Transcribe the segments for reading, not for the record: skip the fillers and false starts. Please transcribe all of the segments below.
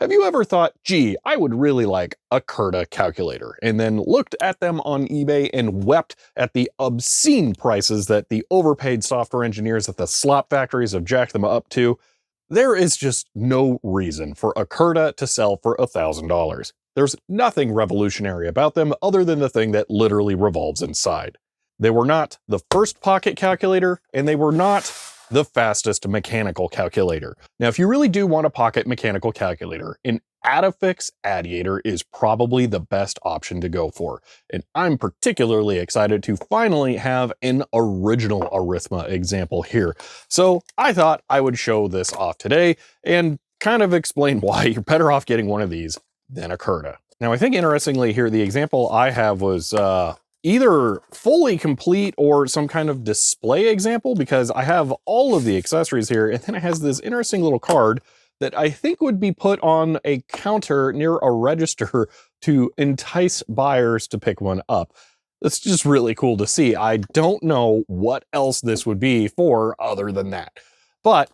Have you ever thought, gee, I would really like a Curta calculator, and then looked at them on eBay and wept at the obscene prices that the overpaid software engineers at the slop factories have jacked them up to? There is just no reason for a Curta to sell for $1,000. There's nothing revolutionary about them other than the thing that literally revolves inside. They were not the first pocket calculator, and they were not the fastest mechanical calculator. Now, if you really do want a pocket mechanical calculator, an Adafix Addiator is probably the best option to go for. And I'm particularly excited to finally have an original Arithma example here. So I thought I would show this off today and kind of explain why you're better off getting one of these than a Curta. Now, I think interestingly here, the example I have was either fully complete or some kind of display example, because I have all of the accessories here, and then it has this interesting little card that I think would be put on a counter near a register to entice buyers to pick one up. It's just really cool to see. I don't know what else this would be for other than that. But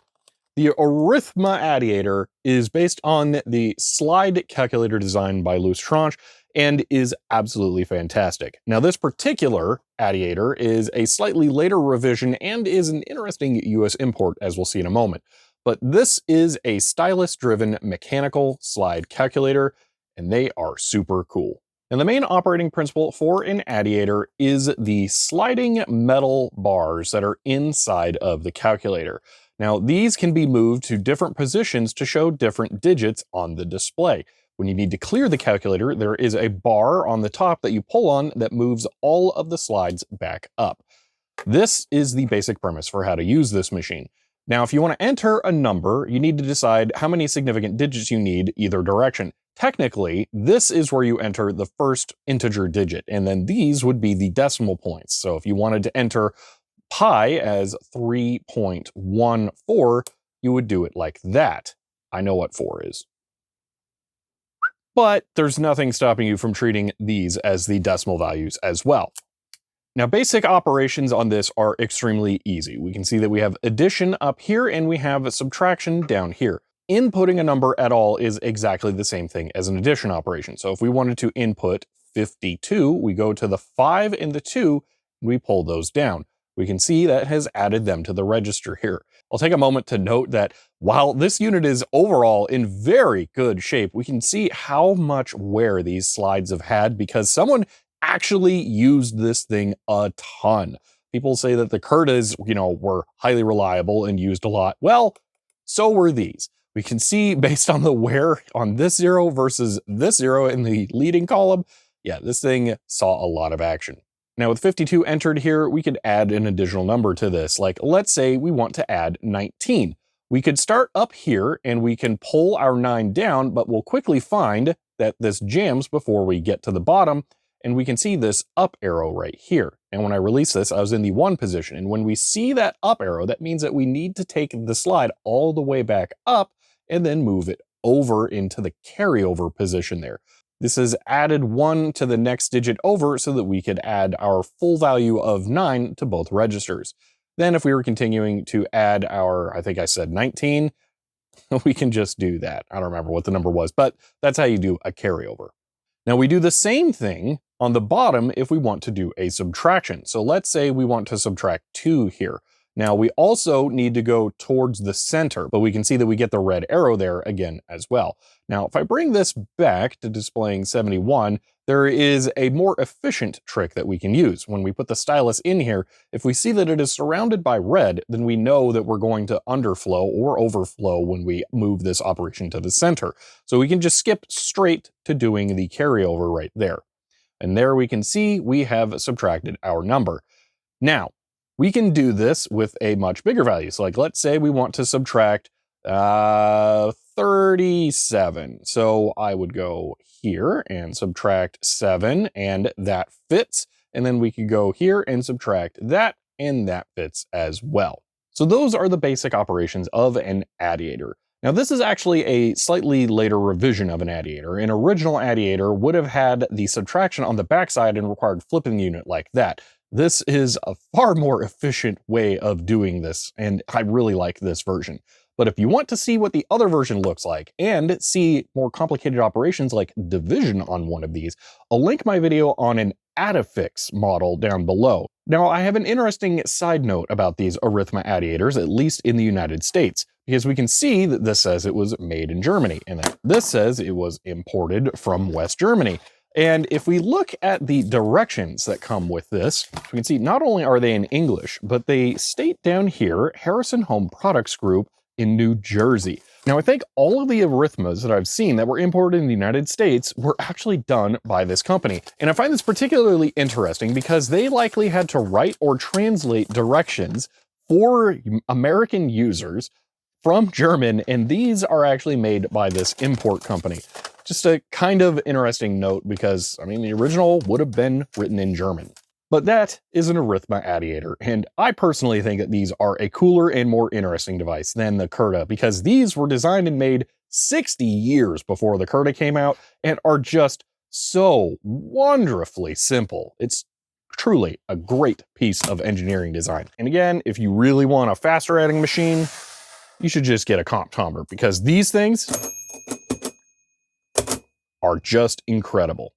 the Arithma Addiator is based on the slide calculator designed by Loose Tranche and is absolutely fantastic. Now, this particular Addiator is a slightly later revision and is an interesting US import, as we'll see in a moment. But this is a stylus-driven mechanical slide calculator, and they are super cool. And the main operating principle for an Addiator is the sliding metal bars that are inside of the calculator. Now, these can be moved to different positions to show different digits on the display. When you need to clear the calculator, there is a bar on the top that you pull on that moves all of the slides back up. This is the basic premise for how to use this machine. Now, if you want to enter a number, you need to decide how many significant digits you need either direction. Technically, this is where you enter the first integer digit, and then these would be the decimal points. So if you wanted to enter pi as 3.14, you would do it like that. I know what 4 is. But there's nothing stopping you from treating these as the decimal values as well. Now, basic operations on this are extremely easy. We can see that we have addition up here and we have subtraction down here. Inputting a number at all is exactly the same thing as an addition operation. So if we wanted to input 52, we go to the 5 and the 2, and we pull those down. We can see that has added them to the register here. I'll take a moment to note that while this unit is overall in very good shape, we can see how much wear these slides have had because someone actually used this thing a ton. People say that the Curtas, were highly reliable and used a lot. Well, so were these. We can see based on the wear on this 0 versus this 0 in the leading column, yeah, this thing saw a lot of action. Now with 52 entered here, we could add an additional number to this. Like, let's say we want to add 19. We could start up here and we can pull our 9 down, but we'll quickly find that this jams before we get to the bottom, and we can see this up arrow right here. And when I release this, I was in the 1 position. And when we see that up arrow, that means that we need to take the slide all the way back up and then move it over into the carryover position there. This has added 1 to the next digit over so that we could add our full value of 9 to both registers. Then if we were continuing to add our, I think I said 19, we can just do that. I don't remember what the number was, but that's how you do a carryover. Now we do the same thing on the bottom if we want to do a subtraction. So let's say we want to subtract 2 here. Now we also need to go towards the center, but we can see that we get the red arrow there again as well. Now, if I bring this back to displaying 71, there is a more efficient trick that we can use. When we put the stylus in here, if we see that it is surrounded by red, then we know that we're going to underflow or overflow when we move this operation to the center. So we can just skip straight to doing the carryover right there. And there we can see we have subtracted our number. Now, we can do this with a much bigger value. So like, let's say we want to subtract 37. So I would go here and subtract 7, and that fits. And then we could go here and subtract that, and that fits as well. So those are the basic operations of an Addiator. Now this is actually a slightly later revision of an Addiator. An original Addiator would have had the subtraction on the backside and required flipping the unit like that. This is a far more efficient way of doing this, and I really like this version. But if you want to see what the other version looks like and see more complicated operations like division on one of these, I'll link my video on an Addiators model down below. Now, I have an interesting side note about these Arithma Addiators, at least in the United States, because we can see that this says it was made in Germany, and that this says it was imported from West Germany. And if we look at the directions that come with this, we can see not only are they in English, but they state down here, Harrison Home Products Group in New Jersey. Now, I think all of the Arithmas that I've seen that were imported in the United States were actually done by this company. And I find this particularly interesting because they likely had to write or translate directions for American users from German, and these are actually made by this import company. Just a kind of interesting note because, I mean, the original would have been written in German. But that is an Arithma Addiator, and I personally think that these are a cooler and more interesting device than the Curta because these were designed and made 60 years before the Curta came out and are just so wonderfully simple. It's truly a great piece of engineering design. And again, if you really want a faster adding machine, you should just get a comptometer because these things are just incredible.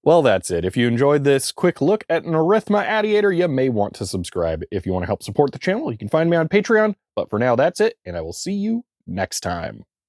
Well, that's it. If you enjoyed this quick look at an Arithma Addiator, you may want to subscribe. If you want to help support the channel, you can find me on Patreon. But for now, that's it, and I will see you next time.